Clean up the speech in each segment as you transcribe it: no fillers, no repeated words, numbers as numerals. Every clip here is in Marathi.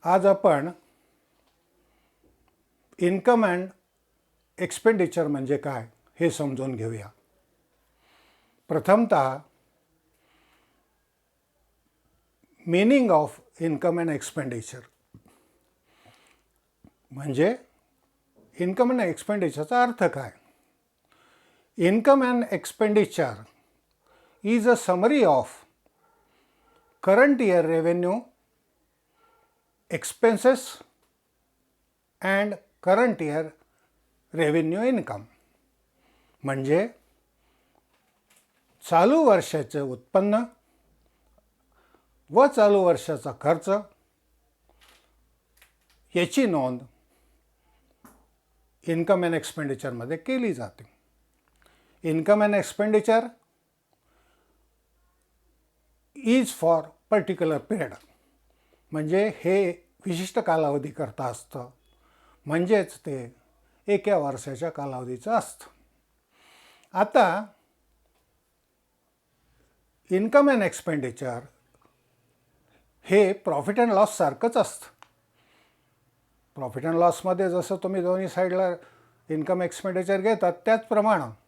आज आपण इन्कम अँड एक्सपेंडिचर म्हणजे काय हे समजून घेऊया. प्रथमतः meaning of income and expenditure म्हणजे इन्कम अँड एक्सपेंडिचरचा अर्थ काय. Income and expenditure is a summary of current year revenue, expenses and current year revenue income. म्हणजे चालू वर्षाचे उत्पन्न व चालू वर्षाचा खर्च याची नोंद इन्कम अँड एक्सपेंडिचरमध्ये केली जाते. Income and expenditure is for particular period म्हणजे हे विशिष्ट कालावधीकरता असतं, म्हणजेच ते एका वर्षाच्या कालावधीचं असतं. आता इन्कम अँड एक्सपेंडिचर हे प्रॉफिट अँड लॉस सारखंच असतं. प्रॉफिट अँड लॉसमध्ये जसं तुम्ही दोन्ही साईडला इन्कम एक्सपेंडिचर घेतात त्याचप्रमाणे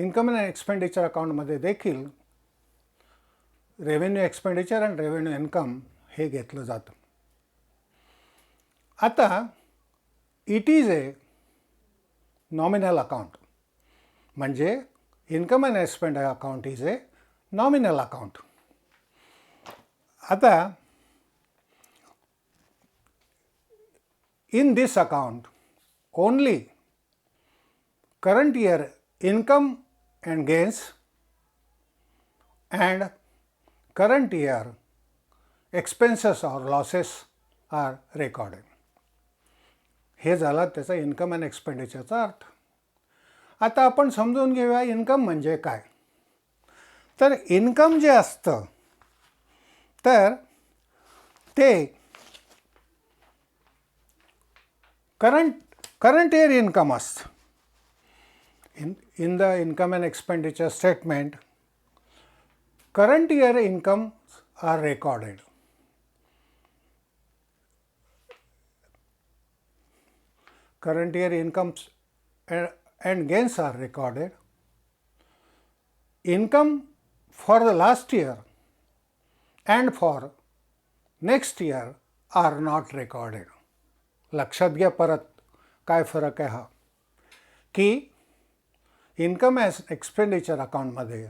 इन्कम अँड एक्सपेंडिचर अकाउंटमध्ये देखील revenue expenditure and revenue income हे घेतलं जातं. आता it is a nominal account म्हणजे income and expenditure account is a nominal account. आता in this account only current year income and gains and current year expenses or losses are recorded. हे झाला त्याचा इन्कम अँड एक्सपेंडिचरचा अर्थ. आता आपण समजून घेऊया इन्कम म्हणजे काय. तर इन्कम जे असतं तर ते current year income असतं. in the income and expenditure statement current year incomes are recorded. Current year incomes and gains are recorded. Income for the last year and for next year are not recorded. लक्षात घ्या परत काय फरक आहे हा की इन्कम एक्सपेंडिचर अकाउंटमध्ये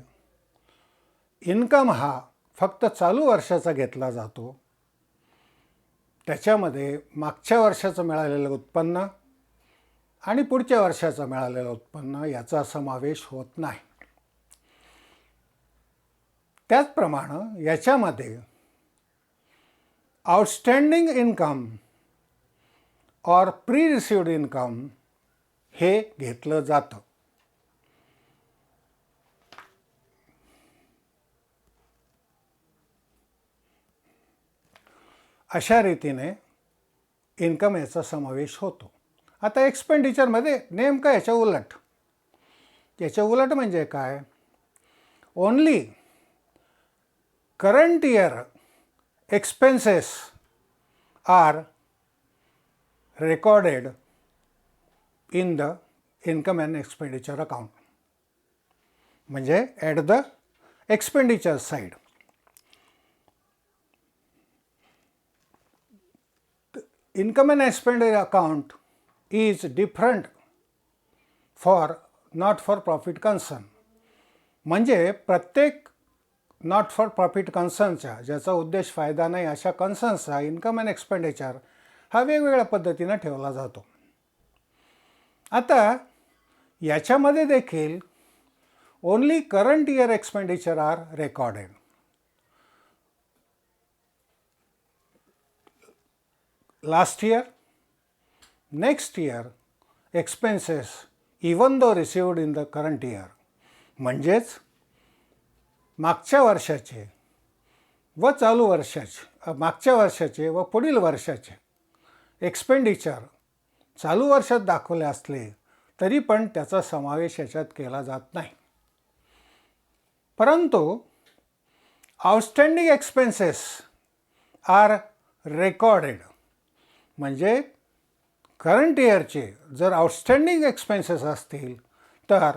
इन्कम हा फक्त चालू वर्षाचा घेतला जातो. त्याच्यामध्ये मागच्या वर्षाचं मिळालेलं उत्पन्न आणि पुढच्या वर्षाचं मिळालेलं उत्पन्न याचा समावेश होत नाही. त्याचप्रमाणे याच्यामध्ये आउटस्टँडिंग इन्कम और प्री रिसिव्ड इन्कम हे घेतलं जातं. अशा रीतीने इन्कम याचा समावेश होतो. आता एक्सपेंडिचरमध्ये नेमकं याच्या उलट म्हणजे काय. Only current year expenses are recorded in the income and expenditure account म्हणजे at the expenditure side. The income and expenditure account is different for not for profit concern म्हणजे प्रत्येक नॉट फॉर प्रॉफिट कन्सर्नच्या ज्याचा उद्देश फायदा नाही अशा कन्सर्न्सचा इन्कम अँड एक्सपेंडिचर हा वेगवेगळ्या पद्धतीनं ठेवला जातो. आता याच्यामध्ये देखील only current year expenditure are recorded. Last year next year expenses even though received in the current year म्हणजेच मागच्या वर्षाचे व चालू वर्षाचे मागच्या वर्षाचे व पुढील वर्षाचे एक्सपेंडिचर चालू वर्षात दाखवले असले तरी पण त्याचा समावेश याच्यात केला जात नाही. परंतु आउटस्टँडिंग एक्सपेन्सेस आर रेकॉर्डेड, म्हणजे करंट इयरचे जर आउटस्टँडिंग एक्सपेन्सेस असतील तर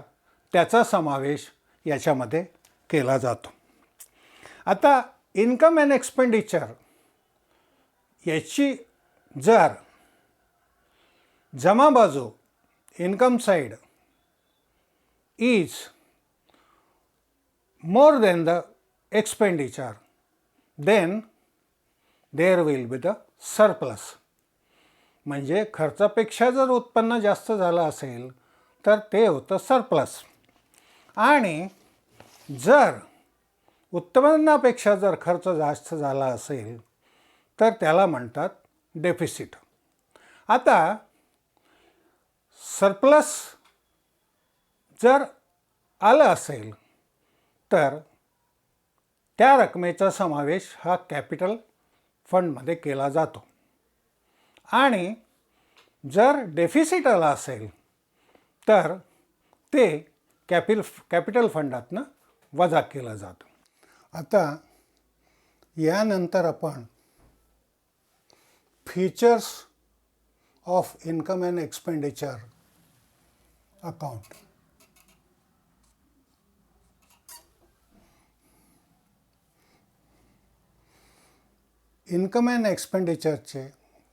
त्याचा समावेश याच्यामध्ये केला जातो. आता इन्कम अँड एक्सपेंडिचर याची जर जमा बाजू income side is more than the expenditure, then there will be the surplus. म्हणजे खर्चापेक्षा जर उत्पन्न जास्त झालं असेल तर ते होतं सरप्लस, आणि जर उत्पन्नापेक्षा जर खर्च जास्त झाला असेल तर त्याला म्हणतात डेफिसिट. आता सरप्लस जर आलं असेल तर त्या रकमेचा समावेश हा कॅपिटल फंडमध्ये केला जातो, आणि जर डेफिसिट आला असेल तर ते कॅपिटल फंडातनं वजा केलं जातं. आता यानंतर आपण features of income and expenditure account. Income and एक्सपेंडिचरचे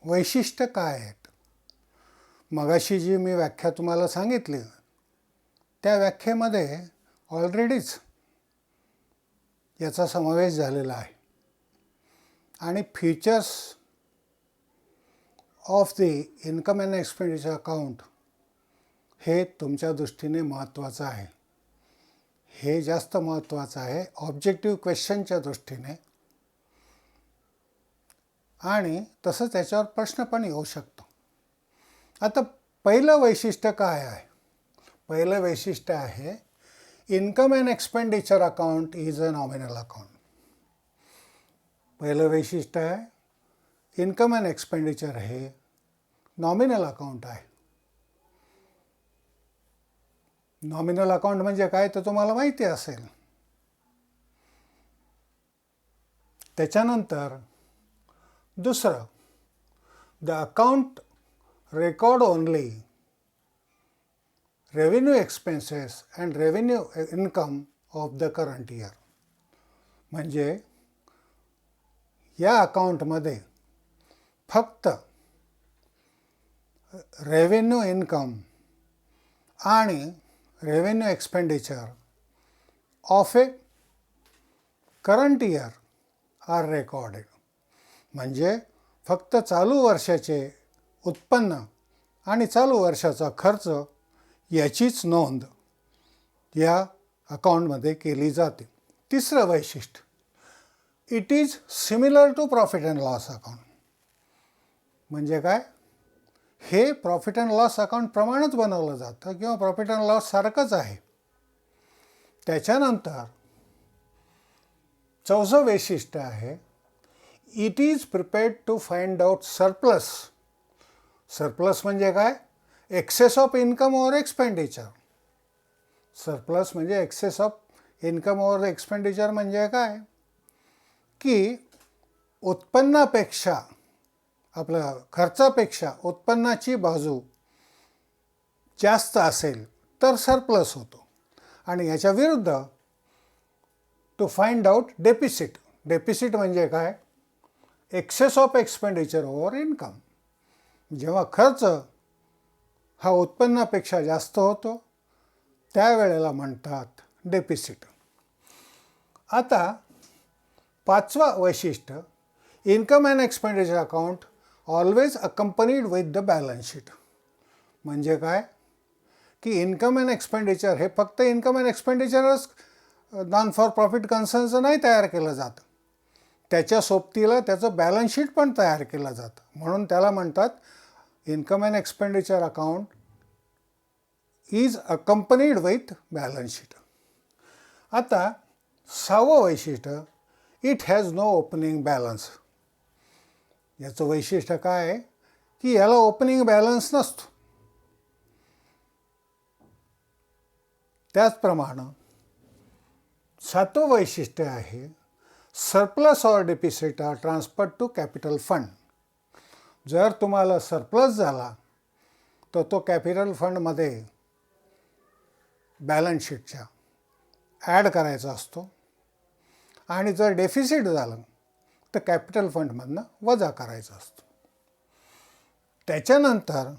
वैशिष्ट्य काय आहेत? मगाशी जी मी व्याख्या तुम्हाला सांगितली त्या व्याख्येमध्ये ऑलरेडीच याचा समावेश झालेला आहे, आणि features of the income and expenditure account हे तुमच्या दृष्टीने महत्त्वाचं आहे. हे जास्त महत्त्वाचं आहे ऑब्जेक्टिव्ह क्वेश्चनच्या दृष्टीने, आणि तसंच त्याच्यावर प्रश्न पण येऊ शकतो. आता पहिलं वैशिष्ट्य काय आहे? पहिलं वैशिष्ट्य आहे income and expenditure account is a nominal account. पहिलं वैशिष्ट्य आहे इन्कम अँड एक्सपेंडिचर हे नॉमिनल अकाउंट आहे. नॉमिनल अकाउंट म्हणजे काय ते तुम्हाला माहिती असेल. त्याच्यानंतर दुसरं, the account record only revenue expenses and revenue income of the current year. म्हणजे या अकाउंटमध्ये फक्त रेव्हेन्यू इन्कम आणि revenue expenditure of a current year are recorded. म्हणजे फक्त चालू वर्षाचे उत्पन्न आणि चालू वर्षाचा खर्च याचीच नोंद या अकाउंटमध्ये केली जाते. तिसरं वैशिष्ट्य, it is similar to profit and loss account. म्हणजे काय? हे प्रॉफिट अँड लॉस अकाउंट प्रमाणेच बनवलं जातं किंवा प्रॉफिट अँड लॉस सारखंच आहे. त्याच्यानंतर चौथं वैशिष्ट्य आहे it is prepared to find out surplus. Surplus म्हणजे काय? Excess of income over expenditure. Surplus म्हणजे excess of income over expenditure म्हणजे काय? की उत्पन्नापेक्षा आपल्या खर्चापेक्षा उत्पन्नाची बाजू जास्त असेल तर सरप्लस होतो, आणि याच्या विरुद्ध to find out deficit. Deficit म्हणजे काय? Excess of expenditure over income. जेव्हा खर्च हा उत्पन्नापेक्षा जास्त होतो त्यावेळेला म्हणतात डेफिसिट. आता पाचवा वैशिष्ट्य, income and expenditure account always accompanied with the balance sheet. म्हणजे काय? की इन्कम अँड एक्सपेंडिचर हे फक्त इन्कम अँड एक्सपेंडिचरच नॉन फॉर प्रॉफिट कन्सर्नचं नाही तयार केलं जातं, त्याच्या सोबतीला त्याचं बॅलन्स शीट पण तयार केलं जातं. म्हणून त्याला म्हणतात income and expenditure account is accompanied with balance sheet. आता सहावं वैशिष्ट्य, it has no opening balance. याचं वैशिष्ट्य काय आहे? की याला ओपनिंग बॅलन्स नसतो. त्याचप्रमाणे सातवं वैशिष्ट्य आहे surplus or deficit are transferred to capital fund. जर तुम्हाला सरप्लस झाला तर तो कॅपिटल फंडमध्ये बॅलन्स शीटच्या ॲड करायचा असतो आणि जर डेफिसिट झालं तर कॅपिटल फंडमधनं वजा करायचा असतो. त्याच्यानंतर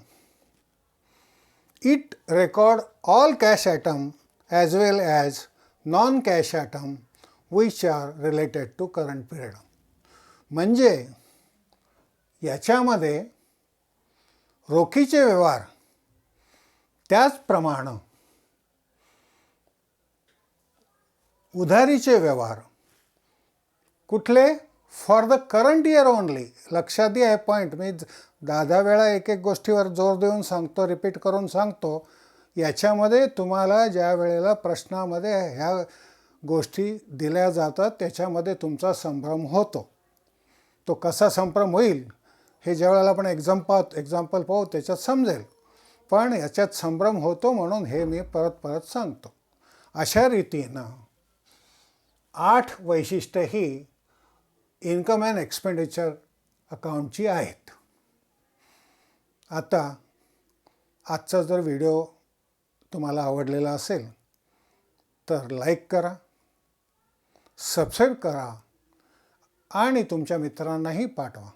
it record all cash item as well as non cash item which are related to current period. म्हणजे याच्यामध्ये रोखीचे व्यवहार त्याचप्रमाणे उधारीचे व्यवहार कुठले for the current year only. लक्षात घ्या हे पॉईंट मी 10 वेळा एक एक गोष्टीवर जोर देऊन सांगतो, रिपीट करून सांगतो. याच्यामध्ये तुम्हाला ज्या वेळेला प्रश्नामध्ये ह्या गोष्टी दिल्या जातात त्याच्यामध्ये तुमचा संभ्रम होतो. तो कसा संभ्रम होईल हे ज्या वेळेला आपण एक्झाम्पल पाहू त्याच्यात समजेल. पण याच्यात संभ्रम होतो म्हणून हे मी परत परत सांगतो. अशा रीतीनं 8 वैशिष्ट्ये ही इन्कम अँड एक्सपेंडिचर अकाउंटची आहेत. आता आजचा जर व्हिडिओ तुम्हाला आवडलेला असेल तर लाईक करा, सबस्क्राईब करा आणि तुमच्या मित्रांनाही पाठवा.